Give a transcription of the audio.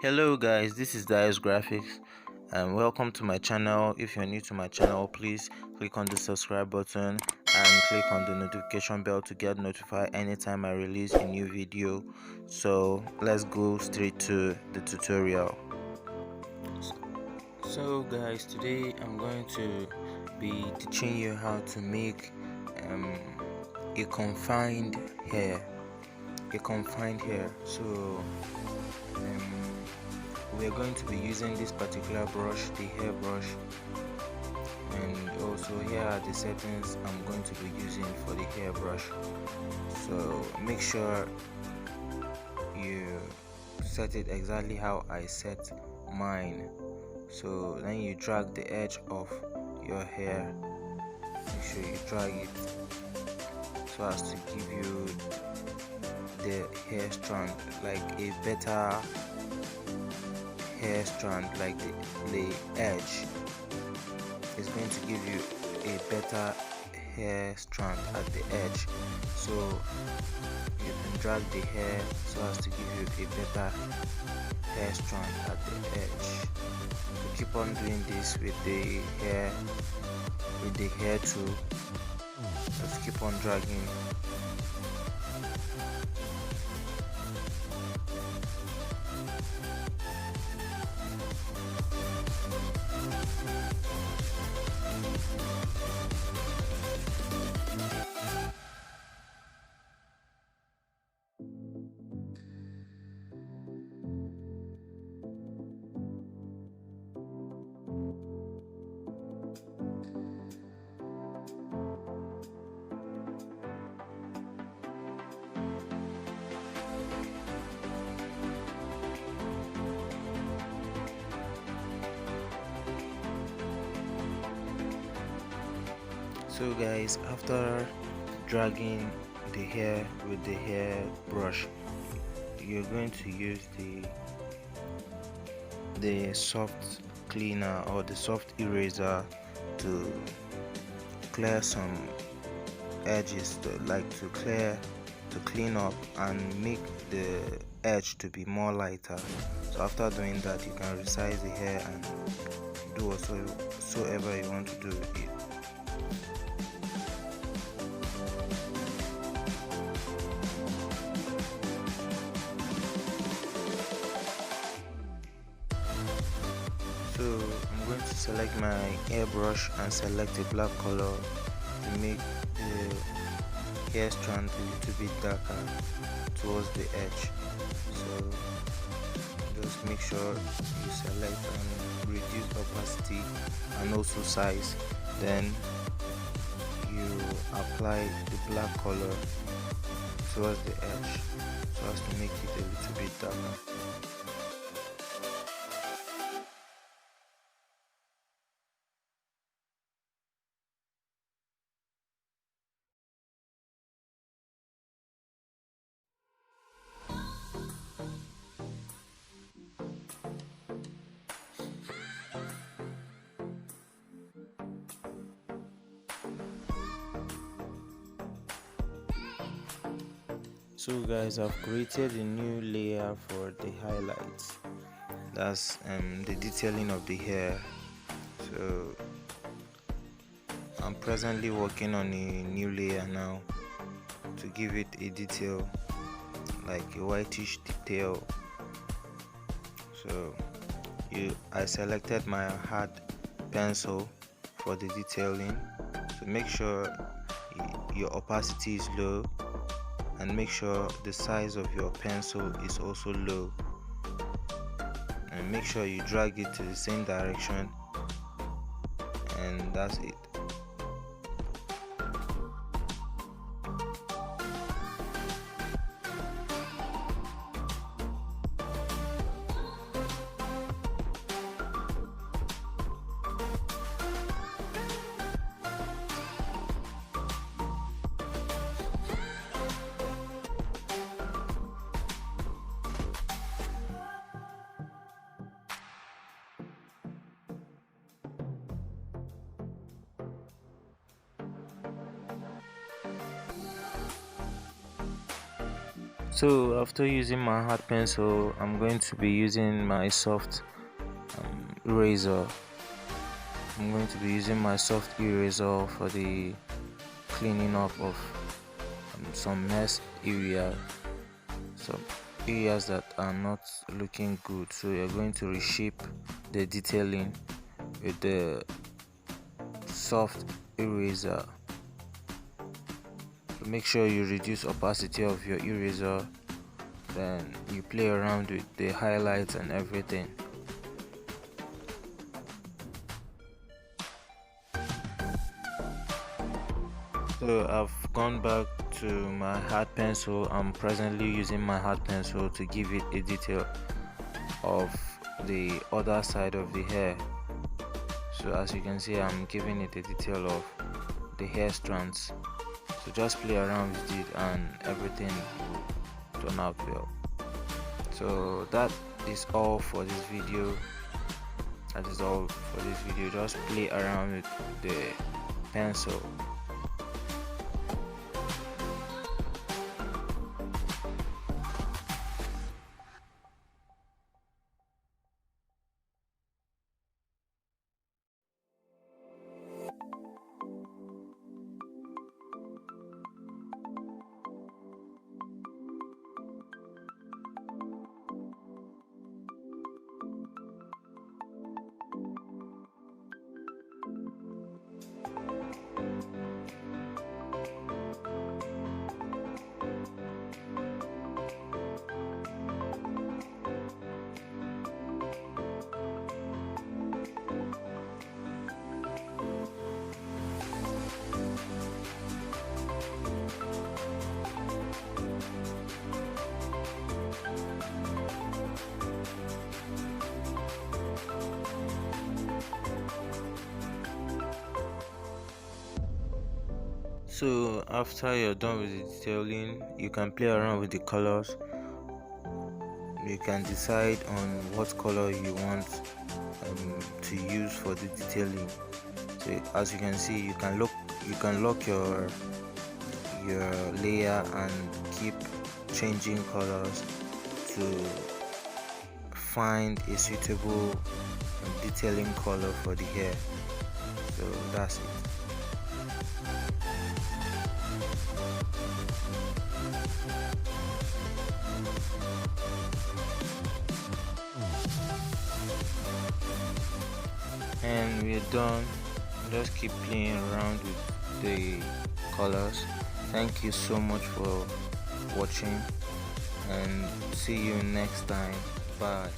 Hello guys, this is Dias Graphics and welcome to my channel. If you're new to my channel, please click on the subscribe button and click on the notification bell to get notified anytime I release a new video. So let's go straight to the tutorial. So guys, today I'm going to be teaching you how to make a confined hair. So we are going to be using this particular brush, the hair brush, and also here are the settings I'm going to be using for the hair brush. So make sure you set it exactly how I set mine. So then you drag the edge of your hair, make sure you drag it so as to give you the hair strand, like a better hair strand, like the edge is going to give you a better hair strand at the edge. So you can drag the hair so as to give you a better hair strand at the edge. So keep on doing this with the hair tool. Just keep on dragging. So guys, after dragging the hair with the hair brush, you're going to use the soft cleaner or the soft eraser to clear some edges, to clean up and make the edge to be more lighter. So after doing that, you can resize the hair and do whatsoever you want to do with it. So I'm going to select my airbrush and select a black color to make the hair strand a little bit darker towards the edge. So just make sure you select and reduce opacity and also size. Then you apply the black color towards the edge so as to make it a little bit darker. So guys, I've created a new layer for the highlights. That's the detailing of the hair. So I'm presently working on a new layer now to give it a detail, like a whitish detail. So I selected my hard pencil for the detailing. So make sure your opacity is low, and make sure the size of your pencil is also low, and make sure you drag it to the same direction, and that's it. So after using my hard pencil, I'm going to be using my soft eraser. I'm going to be using my soft eraser for the cleaning up of some mess area, some areas that are not looking good. So you're going to reshape the detailing with the soft eraser. So make sure you reduce opacity of your eraser, then you play around with the highlights and everything. So I've gone back to my hard pencil. I'm presently using my hard pencil to give it a detail of the other side of the hair. So as you can see, I'm giving it a detail of the hair strands. So just play around with it and everything will turn out well. So that is all for this video. Just play around with the pencil. So after you're done with the detailing, you can play around with the colors. You can decide on what color you want to use for the detailing. So as you can see, you can lock your layer and keep changing colors to find a suitable detailing color for the hair. So that's it. And we're done. Just keep playing around with the colors. Thank you so much for watching and see you next time. Bye.